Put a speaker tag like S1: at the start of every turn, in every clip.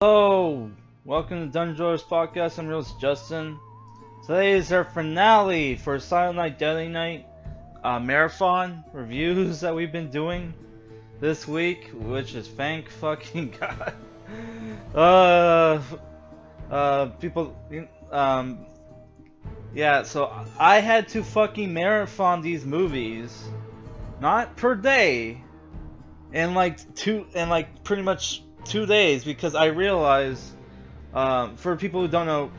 S1: Hello, welcome to Dungeon Dwellers Podcast. I'm your host Justin. Today is our finale for Silent Night, Deadly Night marathon reviews that we've been doing this week, which is thank fucking God. People, um, yeah. So I had to fucking marathon these movies, not per day, in pretty much 2 days because I realized. For people who don't know,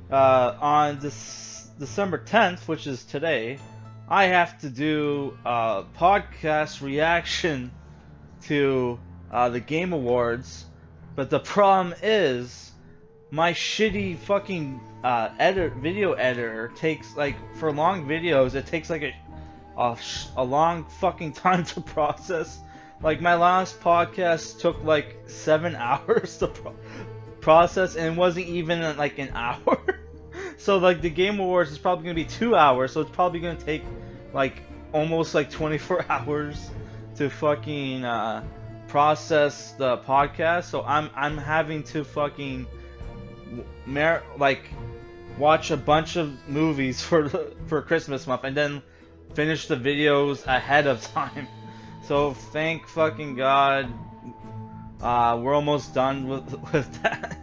S1: on this December 10th, which is today, I have to do a podcast reaction to the Game Awards. But the problem is, my shitty fucking video editor takes, like, for long videos, it takes like a long fucking time to process. Like, my last podcast took like 7 hours to process, and it wasn't even like an hour. So like the Game Awards is probably gonna be 2 hours, so it's probably gonna take like almost like 24 hours to fucking process the podcast. So I'm having to fucking like watch a bunch of movies for Christmas month and then finish the videos ahead of time. So thank fucking God, we're almost done with that.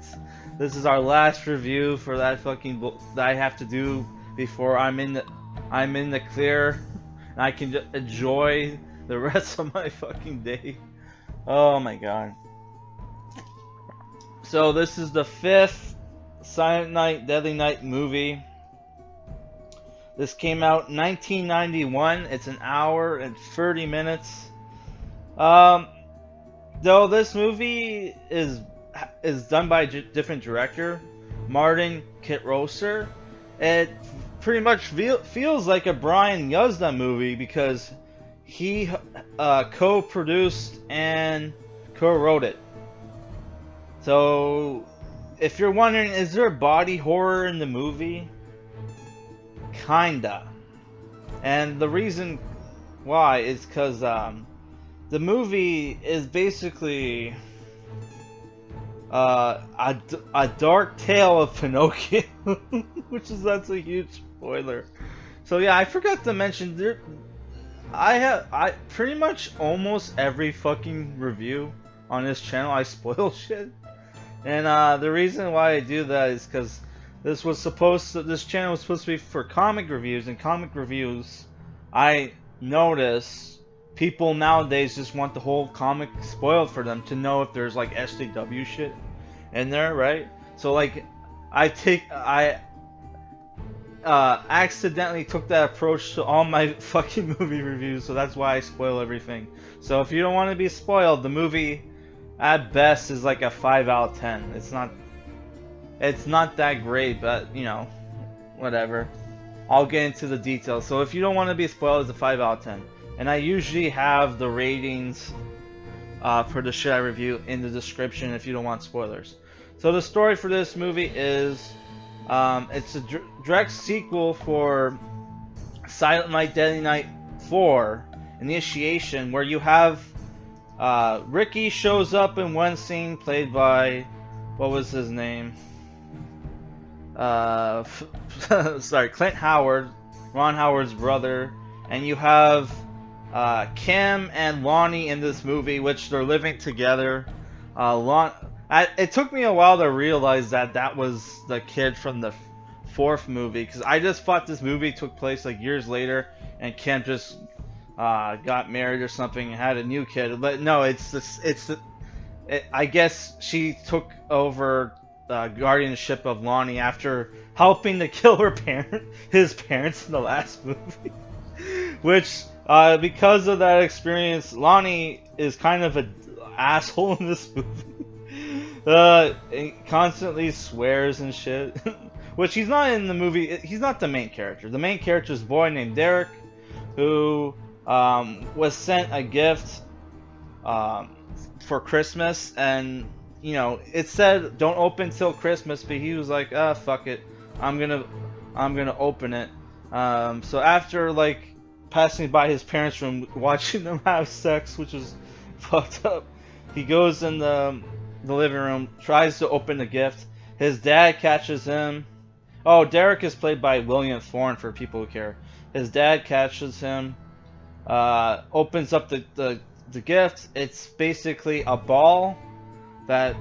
S1: This is our last review for that fucking that I have to do before I'm in the clear, and I can just enjoy the rest of my fucking day. Oh my God. So this is the 5th Silent Night, Deadly Night movie. This came out 1991. It's an hour and 30 minutes. Though this movie is done by a different director, Martin Kitrosser, it pretty much feels like a Brian Yuzna movie because he co-produced and co-wrote it. So, if you're wondering, is there body horror in the movie? Kinda. And the reason why is because the movie is basically a dark tale of Pinocchio, that's a huge spoiler. So yeah, I forgot to mention there. I pretty much almost every fucking review on this channel I spoil shit, and the reason why I do that is because this channel was supposed to be for comic reviews, and comic reviews, I notice people nowadays just want the whole comic spoiled for them to know if there's like SJW shit in there, right? So like, I accidentally took that approach to all my fucking movie reviews, so that's why I spoil everything. So if you don't want to be spoiled, the movie at best is like a 5 out of 10. It's not that great, but you know, whatever. I'll get into the details. So if you don't want to be spoiled, it's a 5 out of 10. And I usually have the ratings for the shit I review in the description if you don't want spoilers. So the story for this movie is, it's a direct sequel for Silent Night, Deadly Night 4, Initiation, where you have Ricky shows up in one scene played by, what was his name? Sorry, Clint Howard, Ron Howard's brother, and you have Kim and Lonnie in this movie, which they're living together. It took me a while to realize that was the kid from the 4th movie, because I just thought this movie took place like years later, and Kim just got married or something and had a new kid. But no, I guess she took over guardianship of Lonnie after helping to kill his parents in the last movie. Which, because of that experience, Lonnie is kind of an asshole in this movie. He constantly swears and shit. Which he's not in the movie. He's not the main character. The main character is a boy named Derek, who was sent a gift for Christmas, and you know, it said don't open till Christmas, but he was like, fuck it, I'm gonna open it. So after like passing by his parents' room, watching them have sex, which is fucked up, he goes in the the living room, tries to open the gift. His dad catches him. Oh, Derek is played by William Thorne for people who care. His dad catches him, opens up the gift. It's basically a ball that,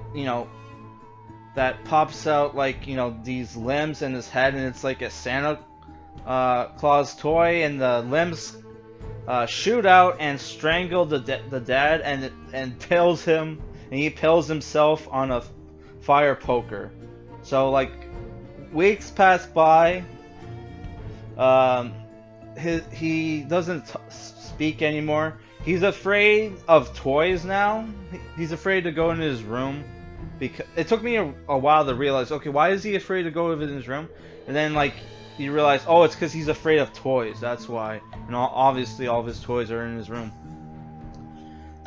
S1: that pops out like, these limbs in his head, and it's like a Santa Claus toy, and the limbs shoot out and strangle the dad, and impales him, and he impales himself on a fire poker. So like weeks pass by. He doesn't speak anymore. He's afraid of toys now. He's afraid to go in his room. Because it took me a while to realize, okay, why is he afraid to go in his room? And then like you realize, oh, it's because he's afraid of toys. That's why. And obviously all of his toys are in his room.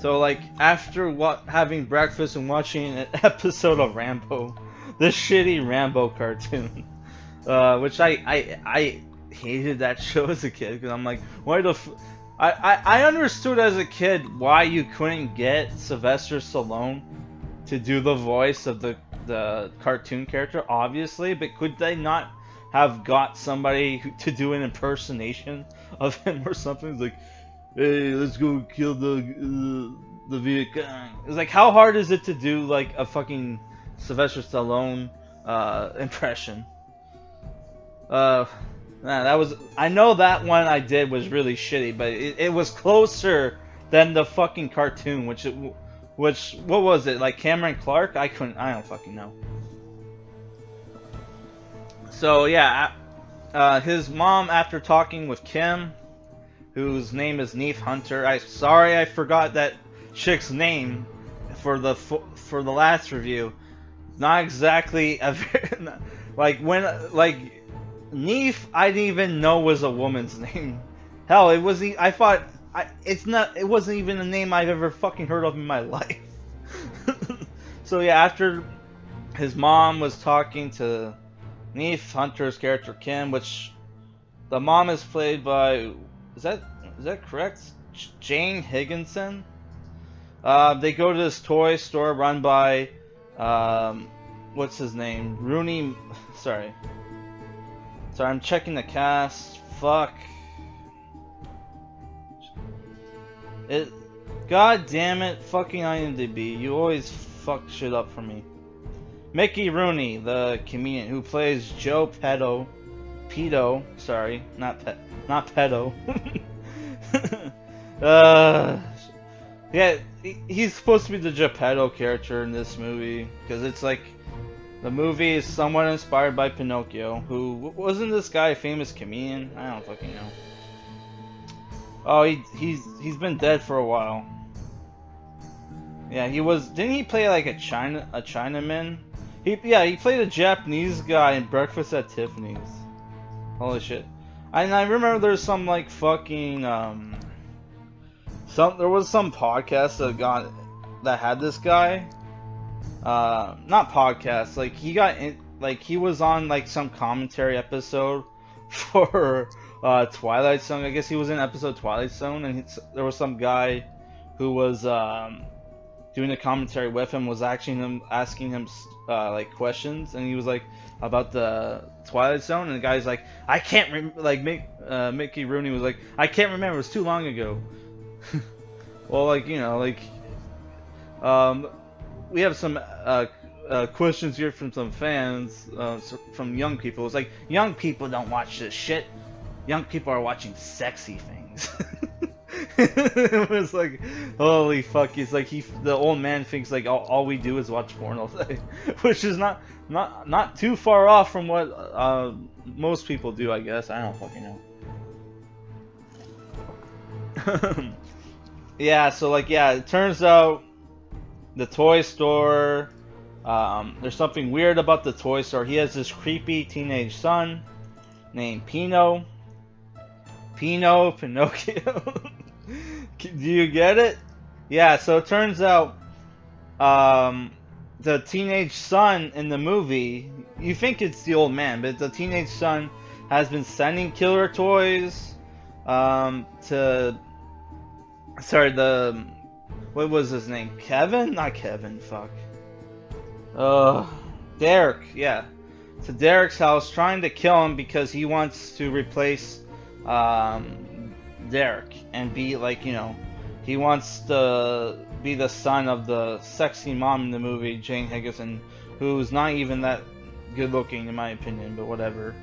S1: So like after having breakfast and watching an episode of Rambo, the shitty Rambo cartoon, which I hated that show as a kid, because I'm like, why the I understood as a kid why you couldn't get Sylvester Stallone to do the voice of the cartoon character, obviously, but could they not have got somebody to do an impersonation of him or something? It's like, hey, let's go kill the Viet Cong. It's like, how hard is it to do like a fucking Sylvester Stallone impression? I know that one I did was really shitty, but it was closer than the fucking cartoon, which what was it, like Cameron Clark? I don't fucking know. So yeah, his mom, after talking with Kim, whose name is Neith Hunter. I forgot that chick's name for the last review. Not exactly a like Neith, I didn't even know was a woman's name. Hell, it wasn't. I thought it wasn't even a name I've ever fucking heard of in my life. So yeah, after his mom was talking to Neith Hunter's character Kim, which the mom is played by, is that correct? Jane Higginson. They go to this toy store run by what's his name? Rooney. Sorry, I'm checking the cast. Fuck. God damn it, fucking IMDb. You always fuck shit up for me. Mickey Rooney, the comedian who plays Joe Pedo. Sorry, not Pedo. Yeah, he's supposed to be the Geppetto character in this movie, because it's like the movie is somewhat inspired by Pinocchio. Who wasn't this guy a famous comedian? I don't fucking know. Oh, he's been dead for a while. Yeah, he was. Didn't he play like a Chinaman? He played a Japanese guy in Breakfast at Tiffany's. Holy shit! And I remember there's some like fucking there was some podcast that had this guy. Not podcast. Like he was on like some commentary episode for Twilight Zone. I guess he was in episode Twilight Zone, and there was some guy who was doing the commentary with him, was asking him like questions, and he was like about the Twilight Zone, and the guy's like, I can't Mickey Rooney was like, I can't remember, it was too long ago. Well, like, we have some questions here from some fans, from young people. It's like, young people don't watch this shit. Young people are watching sexy things. It was like, holy fuck! He's like, the old man thinks like all we do is watch porn all day, which is not too far off from what most people do, I guess. I don't fucking know. Yeah, so like, yeah, it turns out the toy store, there's something weird about the toy store. He has this creepy teenage son named Pinocchio. Do you get it? Yeah, so it turns out the teenage son in the movie, you think it's the old man, but the teenage son has been sending killer toys to... Sorry, what was his name? Kevin? Not Kevin, fuck. Uh, Derek, yeah. To Derek's house, trying to kill him because he wants to replace Derek and be like, he wants to be the son of the sexy mom in the movie, Jane Higginson, who's not even that good looking in my opinion, but whatever.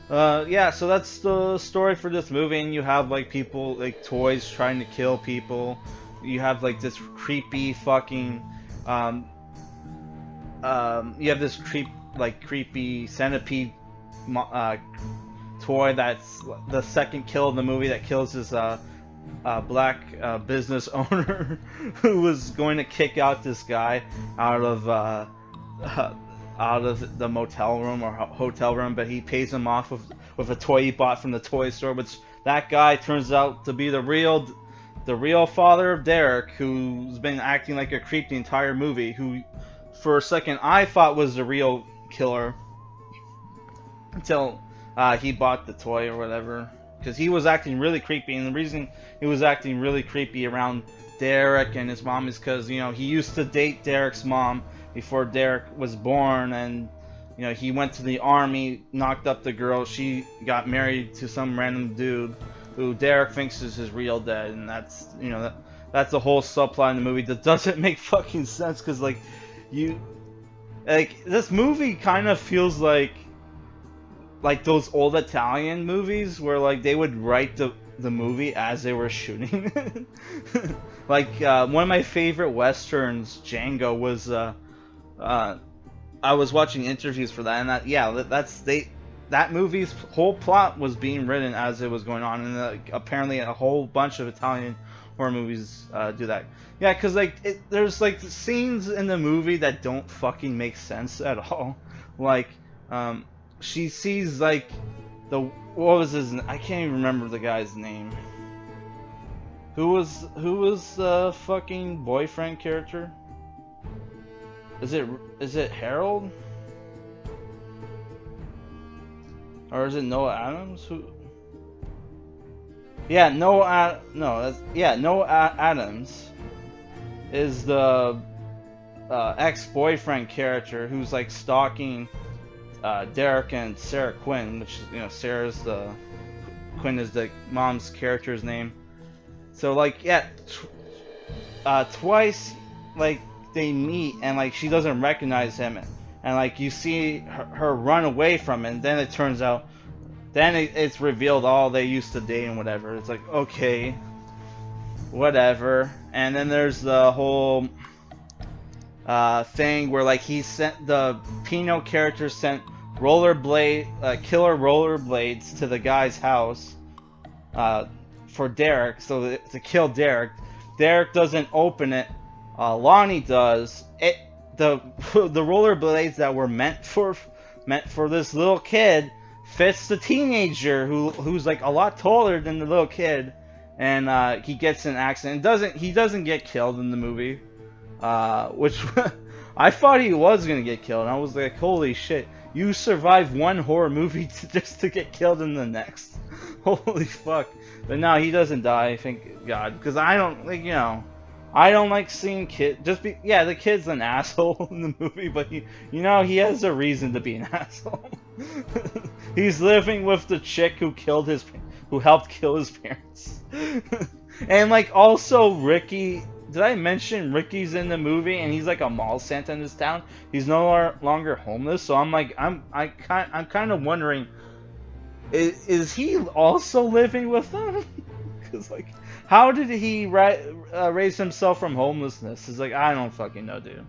S1: Yeah, so that's the story for this movie, and you have like people, like toys trying to kill people. You have like this creepy fucking, um, you have this creepy centipede toy that's the second kill in the movie that kills this black business owner who was going to kick out this guy out of out of the motel room or hotel room, but he pays him off with a toy he bought from the toy store, which that guy turns out to be the real father of Derek, who's been acting like a creep the entire movie, who for a second I thought was the real killer until he bought the toy or whatever, because he was acting really creepy, and the reason he was acting really creepy around Derek and his mom is because, he used to date Derek's mom before Derek was born, and he went to the army, knocked up the girl, she got married to some random dude who Derek thinks is his real dad, and that's that's the whole subplot in the movie that doesn't make fucking sense, because this movie kind of feels like those old Italian movies where like they would write the movie as they were shooting. One of my favorite westerns, Django, was I was watching interviews for that, and that movie's whole plot was being written as it was going on, and apparently a whole bunch of Italian horror movies do that. Yeah, because there's like scenes in the movie that don't fucking make sense at all. She sees what was his? I can't even remember the guy's name. Who was the fucking boyfriend character? Is it Harold? Or is it Noah Adams? Who? Yeah, Noah Adams is the ex-boyfriend character who's like stalking Derek and Sarah Quinn, which Quinn is the mom's character's name. So twice they meet, and she doesn't recognize him, and you see her run away from him, and then it turns out, it's revealed all they used to date and whatever. It's like, okay, whatever. And then there's the whole thing where he sent the Pino character sent killer rollerblades to the guy's house for Derek, so to kill Derek. Derek doesn't open it. Lonnie does. The rollerblades that were meant for this little kid fits the teenager who's a lot taller than the little kid, and he gets in an accident. He doesn't get killed in the movie, which I thought he was gonna get killed, and I was like, holy shit, you survived one horror movie just to get killed in the next. Holy fuck. But no, he doesn't die, thank God, because I don't I don't like seeing kids. The kid's an asshole in the movie, but he has a reason to be an asshole. He's living with the chick who helped kill his parents. And also Ricky. Did I mention Ricky's in the movie, and he's a mall Santa in this town? He's no longer homeless, so I'm kind of wondering, is he also living with them? Because how did he raise himself from homelessness? It's I don't fucking know, dude.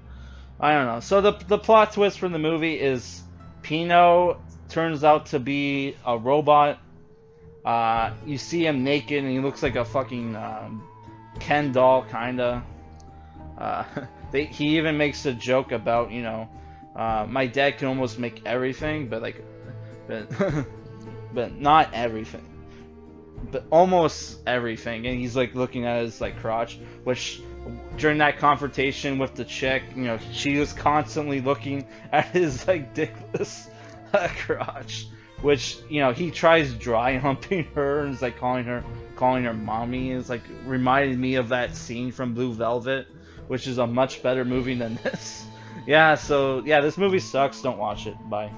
S1: I don't know. So the plot twist from the movie is Pino turns out to be a robot. You see him naked, and he looks like a fucking Ken doll, kinda. He even makes a joke about, my dad can almost make everything, but but not everything. But almost everything, and he's looking at his crotch, which during that confrontation with the chick, she was constantly looking at his dickless crotch, which he tries dry humping her and is calling her mommy. It's reminded me of that scene from Blue Velvet, which is a much better movie than this. Yeah, so yeah, this movie sucks. Don't watch it. Bye.